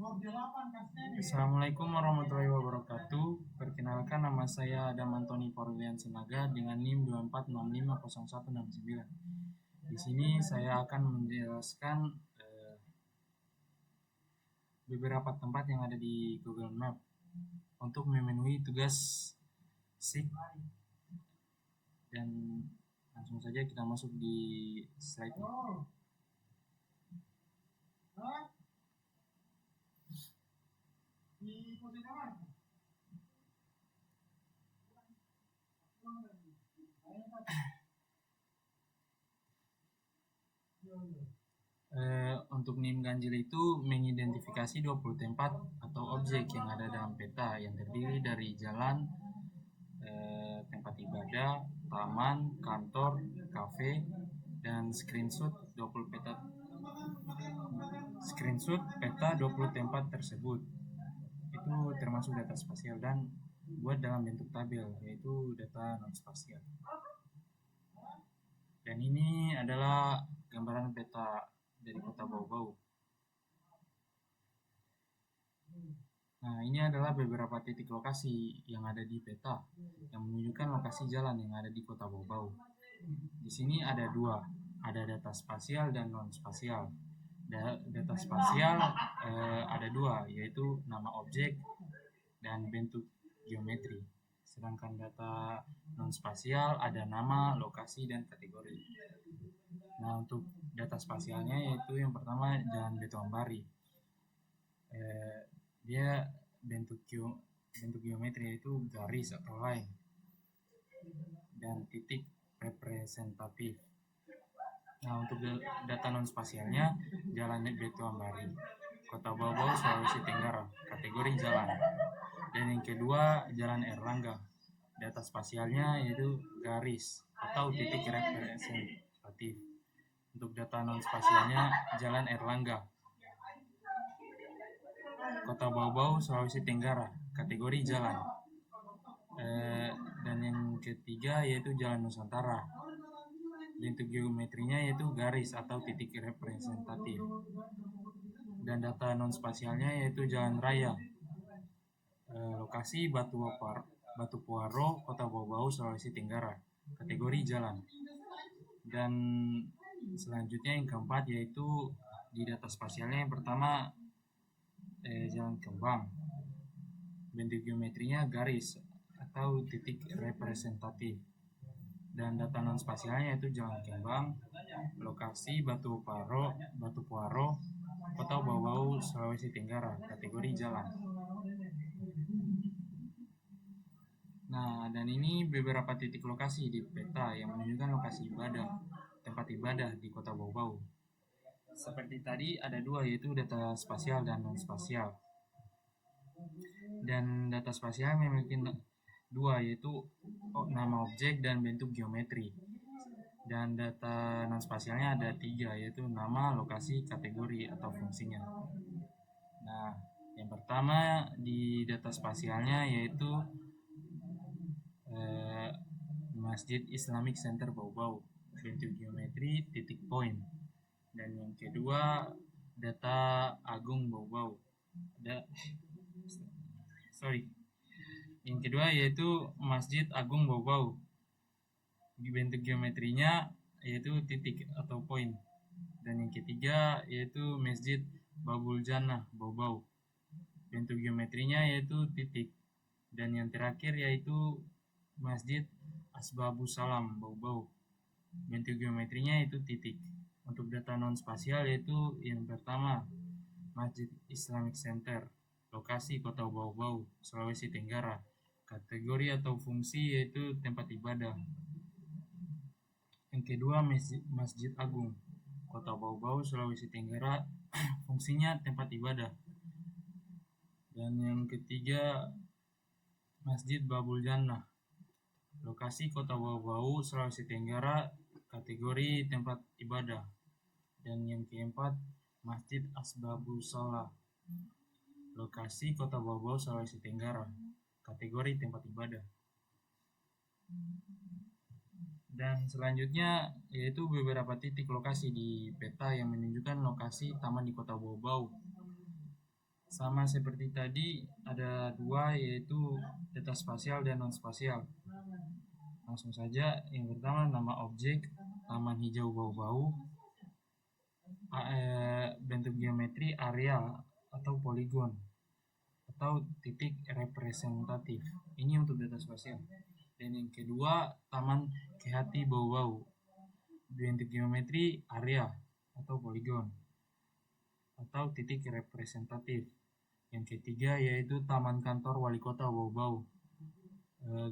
Assalamualaikum warahmatullahi wabarakatuh. Perkenalkan, nama saya Adam Antoni Porlian Sinaga dengan NIM 24650169. Di sini saya akan menjelaskan beberapa tempat yang ada di Google Map untuk memenuhi tugas SIG. Dan langsung saja kita masuk di slide. Untuk NIM ganjil itu mengidentifikasi 20 tempat atau objek yang ada dalam peta yang terdiri dari jalan, tempat ibadah, taman, kantor, kafe, dan screenshot peta 20 tempat tersebut. Itu termasuk data spasial dan buat dalam bentuk tabel, yaitu data non spasial. Dan ini adalah gambaran peta dari Kota Bau-Bau. Nah, ini adalah beberapa titik lokasi yang ada di peta yang menunjukkan lokasi jalan yang ada di Kota Bau-Bau. Di sini ada dua, ada data spasial dan non spasial. Data spasial ada dua, yaitu nama objek dan bentuk geometri. Sedangkan data non spasial ada nama, lokasi, dan kategori. Nah, untuk data spasialnya yaitu yang pertama Jalan Beto Ambari. Dia bentuk geometri yaitu garis atau line dan titik representatif. Nah, untuk data non spasialnya Jalan Beto Ambari, Kota Bau-Bau, Sulawesi Tenggara, kategori jalan. Dan yang kedua Jalan Erlangga, data spasialnya yaitu garis atau titik representatif. Untuk data non spasialnya Jalan Erlangga, Kota Bau-Bau, Sulawesi Tenggara, kategori jalan. Dan yang ketiga yaitu Jalan Nusantara, bentuk geometrinya yaitu garis atau titik representatif. Dan data non spasialnya yaitu Jalan Raya, lokasi Batu Puaro, Kota Bau-Bau, Sulawesi Tenggara, kategori jalan. Dan selanjutnya yang keempat yaitu di data spasialnya yang pertama Jalan Kembang, bentuk geometrinya garis atau titik representatif. Dan data non spasialnya yaitu Jalan Kembang, lokasi Batu Puaro, Kota Bau-Bau, Sulawesi Tenggara, kategori jalan. Nah, dan ini beberapa titik lokasi di peta yang menunjukkan lokasi tempat ibadah di Kota Bau-Bau. Seperti tadi ada dua, yaitu data spasial dan non spasial. Dan data spasial memiliki dua, yaitu nama objek dan bentuk geometri. Dan data non spasialnya ada tiga, yaitu nama, lokasi, kategori atau fungsinya. Nah, yang pertama di data spasialnya yaitu Masjid Islamic Center Bau-Bau, bentuk geometri titik point. Dan yang kedua data Agung Bau-Bau. Yang kedua yaitu Masjid Agung Bau-Bau. Bentuk geometrinya yaitu titik atau point. Dan yang ketiga yaitu Masjid Babul Jannah Bau-Bau. Bentuk geometrinya yaitu titik. Dan yang terakhir yaitu Masjid Asbabus Salam Bau-Bau. Bentuk geometrinya itu titik. Untuk data non spasial yaitu yang pertama Masjid Islamic Center, lokasi Kota Bau-Bau, Sulawesi Tenggara, kategori atau fungsi yaitu tempat ibadah. Yang kedua Masjid Agung, Kota Bau-Bau, Sulawesi Tenggara, fungsinya tempat ibadah. Dan yang ketiga Masjid Babul Jannah, lokasi Kota Bau-Bau, Sulawesi Tenggara, kategori tempat ibadah. Dan yang keempat Masjid Asbabus Salah, lokasi Kota Bau-Bau, Sulawesi Tenggara, kategori tempat ibadah. Dan selanjutnya yaitu beberapa titik lokasi di peta yang menunjukkan lokasi taman di Kota Bau-Bau. Sama seperti tadi ada dua, yaitu data spasial dan non spasial. Langsung saja, yang pertama nama objek, taman hijau bau-bau, bentuk geometri area atau poligon, atau titik representatif. Ini untuk data spasial. Dan yang kedua, taman kehati bau-bau, bentuk geometri area atau poligon, atau titik representatif. Yang ketiga yaitu taman kantor wali kota bau-bau,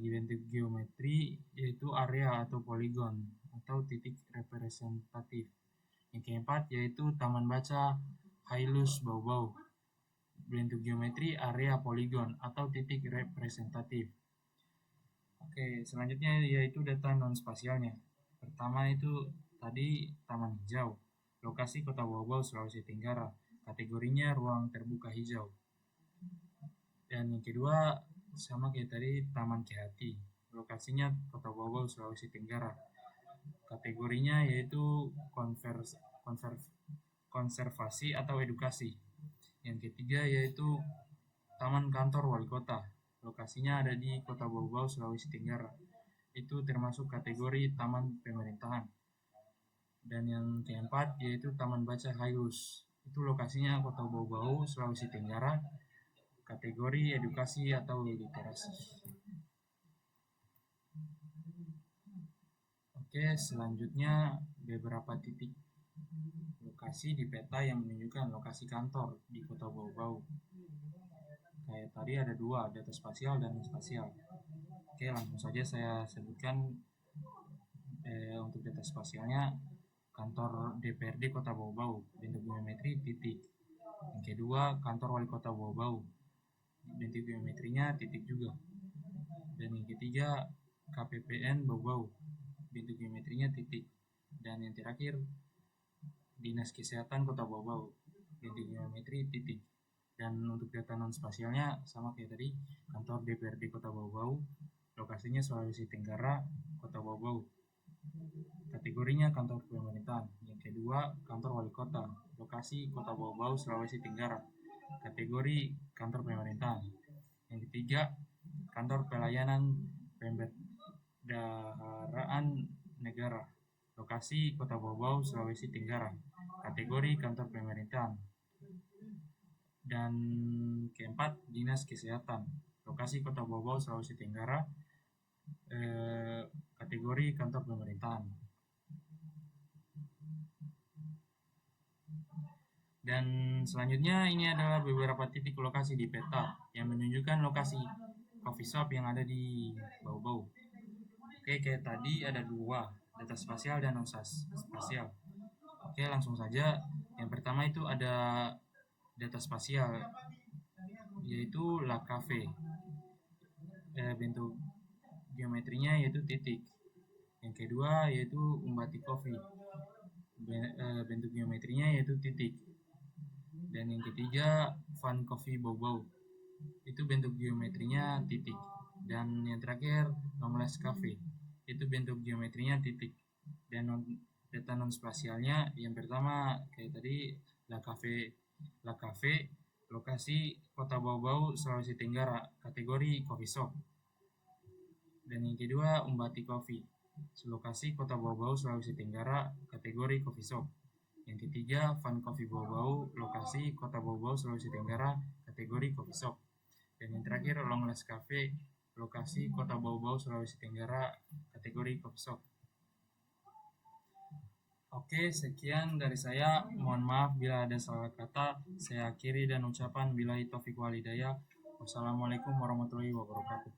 bentuk geometri yaitu area atau poligon atau titik representatif. Yang keempat yaitu taman baca Hailus bau-bau, bentuk geometri area poligon atau titik representatif. Oke, selanjutnya yaitu data non spasialnya. Pertama itu tadi taman hijau, lokasi Kota Bau-Bau, Sulawesi Tenggara, kategorinya ruang terbuka hijau. Dan yang kedua sama kayak tadi, taman kehati, lokasinya Kota Bau-Bau, Sulawesi Tenggara, kategorinya yaitu konservasi atau edukasi. Yang ketiga yaitu taman kantor wali kota, lokasinya ada di Kota Bau-Bau, Sulawesi Tenggara, itu termasuk kategori taman pemerintahan. Dan yang keempat yaitu taman baca Hailus, itu lokasinya Kota Bau-Bau, Sulawesi Tenggara, kategori edukasi atau literasi. Oke, selanjutnya beberapa titik lokasi di peta yang menunjukkan lokasi kantor di Kota Bau-Bau. Kayak tadi ada dua, data spasial dan non spasial. Oke, langsung saja saya sebutkan. Untuk data spasialnya, kantor DPRD Kota Bau-Bau, bentuk geometri titik. Yang kedua, kantor wali kota Bau-Bau, bentuk geometrinya titik juga. Dan yang ketiga, KPPN Bau-Bau, bentuk geometrinya titik. Dan yang terakhir, Dinas Kesehatan Kota Bau-Bau, bentuk geometri titik. Dan untuk data non spasialnya sama kayak tadi, kantor DPRD Kota Bau-Bau, lokasinya Sulawesi Tenggara, Kota Bau-Bau, kategorinya kantor pemerintahan. Yang kedua, kantor wali kota, lokasi Kota Bau-Bau, Sulawesi Tenggara, kategori kantor pemerintahan. Yang ketiga, kantor pelayanan pemberdaharaan negara, lokasi Kota Bau-Bau, Sulawesi Tenggara, kategori kantor pemerintahan. Dan keempat, Dinas Kesehatan, lokasi Kota Bau-Bau, Sulawesi Tenggara, kategori kantor pemerintahan. Dan selanjutnya ini adalah beberapa titik lokasi di peta yang menunjukkan lokasi coffee shop yang ada di Bau-Bau. Oke, kayak tadi ada dua, data spasial dan non spasial. Oke, langsung saja. Yang pertama itu ada data spasial, yaitu La Cafe, bentuk geometrinya yaitu titik. Yang kedua yaitu Umbati Coffee, bentuk geometrinya yaitu titik. Dan yang ketiga Fun Coffee Bau-Bau, itu bentuk geometrinya titik. Dan yang terakhir Longlegs Cafe, itu bentuk geometrinya titik. Dan data non spasialnya yang pertama kayak tadi La Cafe, lokasi Kota Bau-Bau, Sulawesi Tenggara, kategori coffee shop. Dan yang kedua Umbati Coffee, lokasi Kota Bau-Bau, Sulawesi Tenggara, kategori coffee shop. Yang ketiga Fun Coffee Bau-Bau, lokasi Kota Bau-Bau, Sulawesi Tenggara, kategori coffee shop. Dan yang terakhir Longlegs Cafe, lokasi Kota Bau-Bau, Sulawesi Tenggara, kategori coffee shop. Oke, sekian dari saya. Mohon maaf bila ada salah kata. Saya akhiri dan ucapan billahi taufiq wal hidayah. Wassalamualaikum warahmatullahi wabarakatuh.